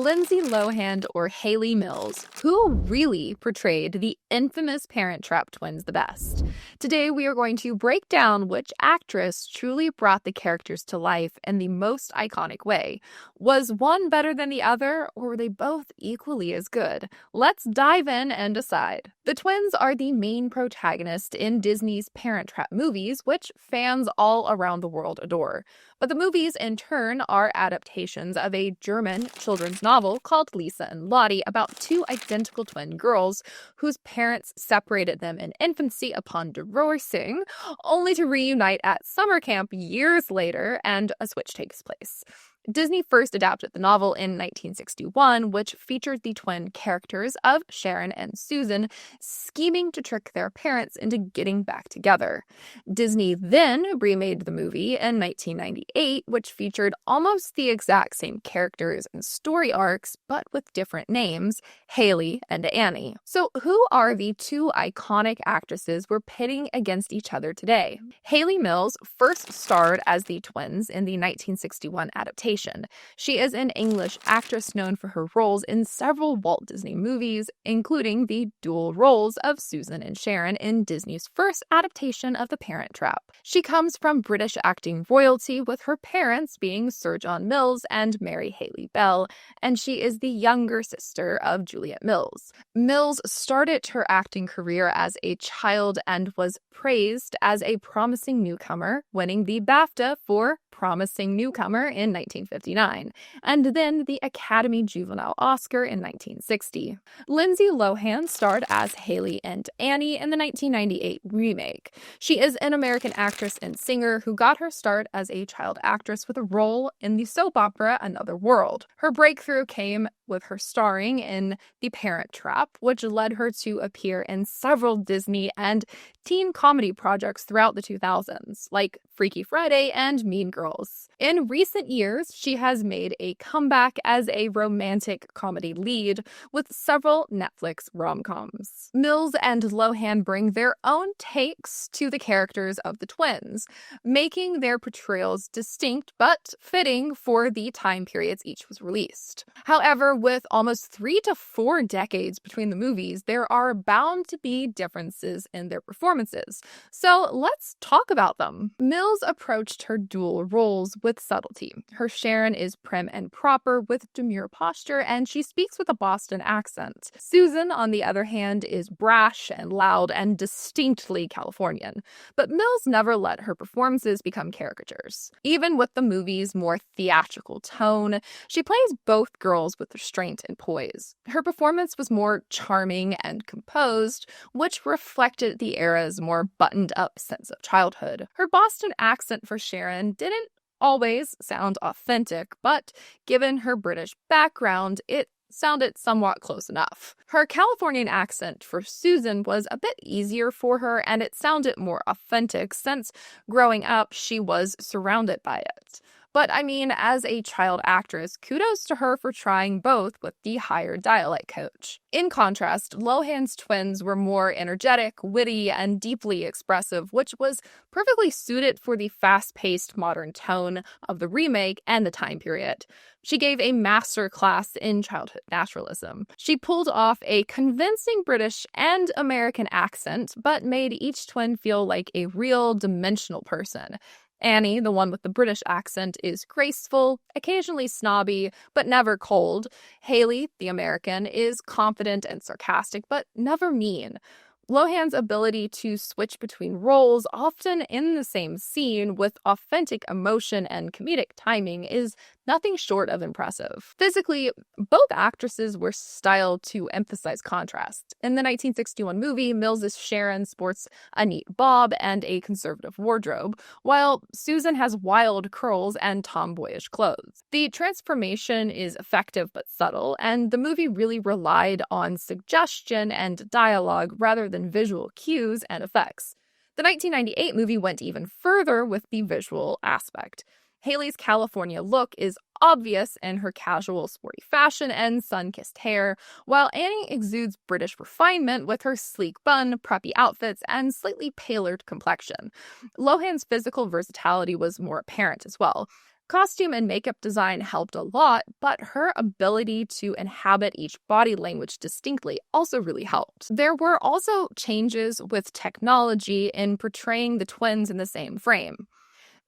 Lindsay Lohan or Hayley Mills, who really portrayed the infamous Parent Trap twins the best? Today we are going to break down which actress truly brought the characters to life in the most iconic way. Was one better than the other, or were they both equally as good? Let's dive in and decide. The twins are the main protagonist in Disney's Parent Trap movies, which fans all around the world adore. But the movies, in turn, are adaptations of a German children's novel called Lisa and Lottie about two identical twin girls whose parents separated them in infancy upon divorcing, only to reunite at summer camp years later, and a switch takes place. Disney first adapted the novel in 1961, which featured the twin characters of Sharon and Susan scheming to trick their parents into getting back together. Disney then remade the movie in 1998, which featured almost the exact same characters and story arcs, but with different names, Haley and Annie. So who are the two iconic actresses we're pitting against each other today? Hayley Mills first starred as the twins in the 1961 adaptation. She is an English actress known for her roles in several Walt Disney movies, including the dual roles of Susan and Sharon in Disney's first adaptation of The Parent Trap. She comes from British acting royalty, with her parents being Sir John Mills and Mary Haley Bell, and she is the younger sister of Juliet Mills. Mills started her acting career as a child and was praised as a promising newcomer, winning the BAFTA for Promising Newcomer in 1959, and then the Academy Juvenile Oscar in 1960. Lindsay Lohan starred as Hallie and Annie in the 1998 remake. She is an American actress and singer who got her start as a child actress with a role in the soap opera Another World. Her breakthrough came with her starring in The Parent Trap, which led her to appear in several Disney and teen comedy projects throughout the 2000s, like Freaky Friday and Mean Girls. In recent years, she has made a comeback as a romantic comedy lead with several Netflix rom-coms. Mills and Lohan bring their own takes to the characters of the twins, making their portrayals distinct but fitting for the time periods each was released. However, with almost 3 to 4 decades between the movies, there are bound to be differences in their performances. So let's talk about them. Mills approached her dual roles with subtlety. Her Sharon is prim and proper with demure posture, and she speaks with a Boston accent. Susan, on the other hand, is brash and loud and distinctly Californian. But Mills never let her performances become caricatures. Even with the movie's more theatrical tone, she plays both girls with restraint and poise. Her performance was more charming and composed, which reflected the era's more buttoned-up sense of childhood. Her Boston accent for Sharon didn't always sound authentic, but given her British background, it sounded somewhat close enough. Her Californian accent for Susan was a bit easier for her, and it sounded more authentic since growing up she was surrounded by it. But I mean, as a child actress, kudos to her for trying both with the hired dialect coach. In contrast, Lohan's twins were more energetic, witty, and deeply expressive, which was perfectly suited for the fast-paced modern tone of the remake and the time period. She gave a master class in childhood naturalism. She pulled off a convincing British and American accent, but made each twin feel like a real dimensional person. Annie, the one with the British accent, is graceful, occasionally snobby, but never cold. Haley, the American, is confident and sarcastic, but never mean. Lohan's ability to switch between roles, often in the same scene, with authentic emotion and comedic timing is nothing short of impressive. Physically, both actresses were styled to emphasize contrast. In the 1961 movie, Mills' Sharon sports a neat bob and a conservative wardrobe, while Susan has wild curls and tomboyish clothes. The transformation is effective but subtle, and the movie really relied on suggestion and dialogue rather than visual cues and effects. The 1998 movie went even further with the visual aspect. Haley's California look is obvious in her casual, sporty fashion and sun-kissed hair, while Annie exudes British refinement with her sleek bun, preppy outfits, and slightly paler complexion. Lohan's physical versatility was more apparent as well. Costume and makeup design helped a lot, but her ability to inhabit each body language distinctly also really helped. There were also changes with technology in portraying the twins in the same frame.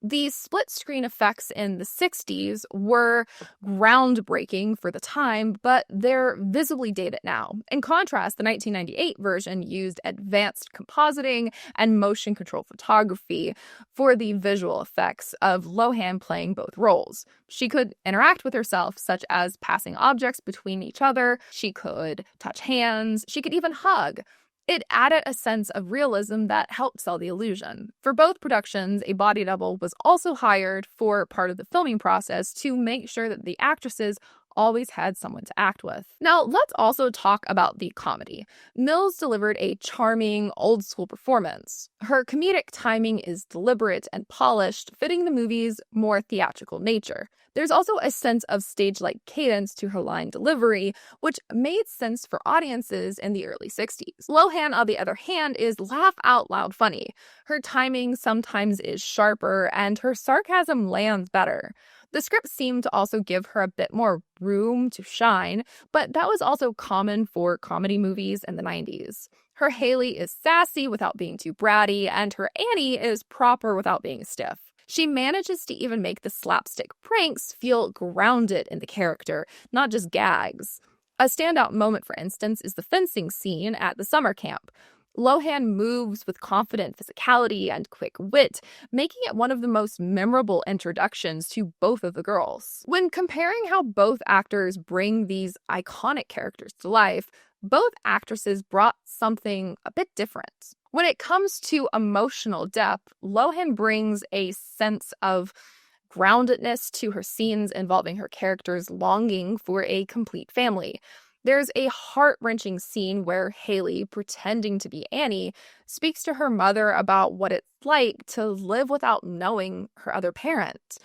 These split screen effects in the 60s were groundbreaking for the time, but they're visibly dated now. In contrast, the 1998 version used advanced compositing and motion control photography for the visual effects of Lohan playing both roles. She could interact with herself, such as passing objects between each other. She could touch hands. She could even hug. It added a sense of realism that helped sell the illusion. For both productions, a body double was also hired for part of the filming process to make sure that the actresses always had someone to act with. Now, let's also talk about the comedy. Mills delivered a charming, old-school performance. Her comedic timing is deliberate and polished, fitting the movie's more theatrical nature. There's also a sense of stage-like cadence to her line delivery, which made sense for audiences in the early 60s. Lohan, on the other hand, is laugh-out-loud funny. Her timing sometimes is sharper, and her sarcasm lands better. The script seemed to also give her a bit more room to shine, but that was also common for comedy movies in the 90s. Her Hayley is sassy without being too bratty, and her Annie is proper without being stiff. She manages to even make the slapstick pranks feel grounded in the character, not just gags. A standout moment, for instance, is the fencing scene at the summer camp. Lohan moves with confident physicality and quick wit, making it one of the most memorable introductions to both of the girls. When comparing how both actors bring these iconic characters to life, both actresses brought something a bit different. When it comes to emotional depth, Lohan brings a sense of groundedness to her scenes involving her characters longing for a complete family. There's a heart-wrenching scene where Hayley, pretending to be Annie, speaks to her mother about what it's like to live without knowing her other parent.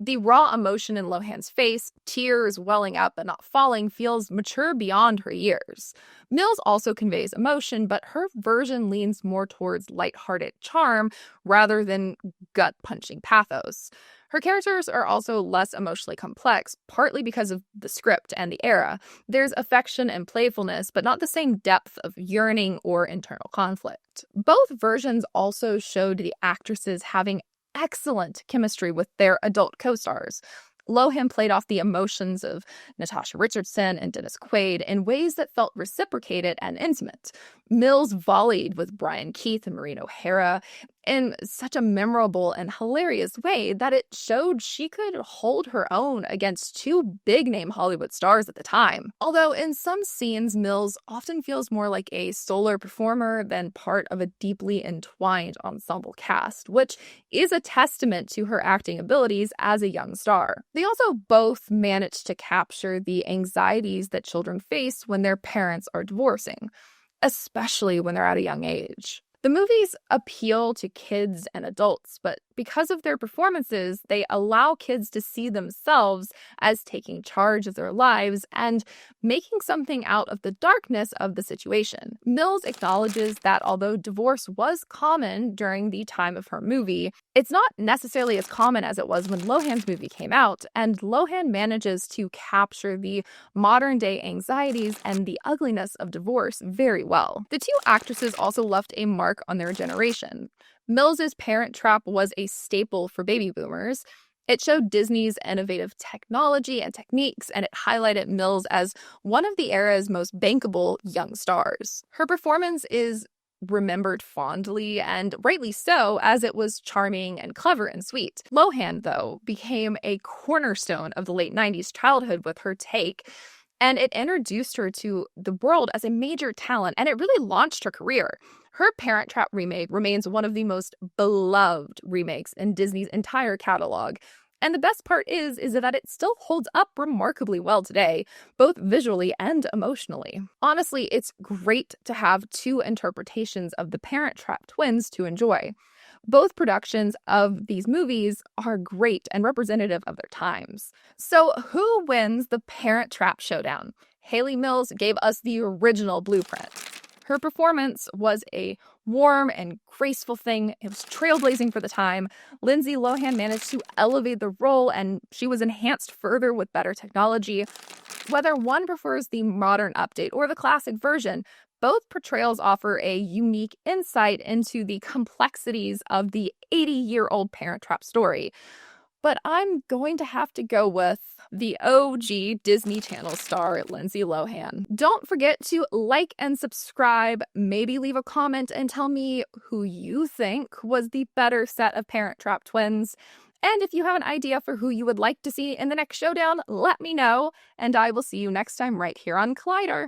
The raw emotion in Lohan's face, tears welling up but not falling, feels mature beyond her years. Mills also conveys emotion, but her version leans more towards lighthearted charm rather than gut-punching pathos. Her characters are also less emotionally complex, partly because of the script and the era. There's affection and playfulness, but not the same depth of yearning or internal conflict. Both versions also showed the actresses having excellent chemistry with their adult co-stars. Lohan played off the emotions of Natasha Richardson and Dennis Quaid in ways that felt reciprocated and intimate. Mills volleyed with Brian Keith and Maureen O'Hara in such a memorable and hilarious way that it showed she could hold her own against two big-name Hollywood stars at the time. Although in some scenes, Mills often feels more like a solo performer than part of a deeply entwined ensemble cast, which is a testament to her acting abilities as a young star. They also both managed to capture the anxieties that children face when their parents are divorcing, especially when they're at a young age. The movies appeal to kids and adults, but because of their performances, they allow kids to see themselves as taking charge of their lives and making something out of the darkness of the situation. Mills acknowledges that although divorce was common during the time of her movie, it's not necessarily as common as it was when Lohan's movie came out, and Lohan manages to capture the modern-day anxieties and the ugliness of divorce very well. The two actresses also left a mark on their generation. Mills's Parent Trap was a staple for baby boomers. It showed Disney's innovative technology and techniques, and it highlighted Mills as one of the era's most bankable young stars. Her performance is remembered fondly, and rightly so, as it was charming and clever and sweet. Lohan, though, became a cornerstone of the late 90s childhood with her take, and it introduced her to the world as a major talent, and it really launched her career. Her Parent Trap remake remains one of the most beloved remakes in Disney's entire catalog. And the best part is that it still holds up remarkably well today, both visually and emotionally. Honestly, it's great to have two interpretations of the Parent Trap twins to enjoy. Both productions of these movies are great and representative of their times. So who wins the Parent Trap showdown? Hayley Mills gave us the original blueprint. Her performance was a warm and graceful thing. It was trailblazing for the time. Lindsay Lohan managed to elevate the role, and she was enhanced further with better technology. Whether one prefers the modern update or the classic version, both portrayals offer a unique insight into the complexities of the 80-year-old Parent Trap story. But I'm going to have to go with the OG Disney Channel star, Lindsay Lohan. Don't forget to like and subscribe, maybe leave a comment and tell me who you think was the better set of Parent Trap twins. And if you have an idea for who you would like to see in the next showdown, let me know, and I will see you next time right here on Collider.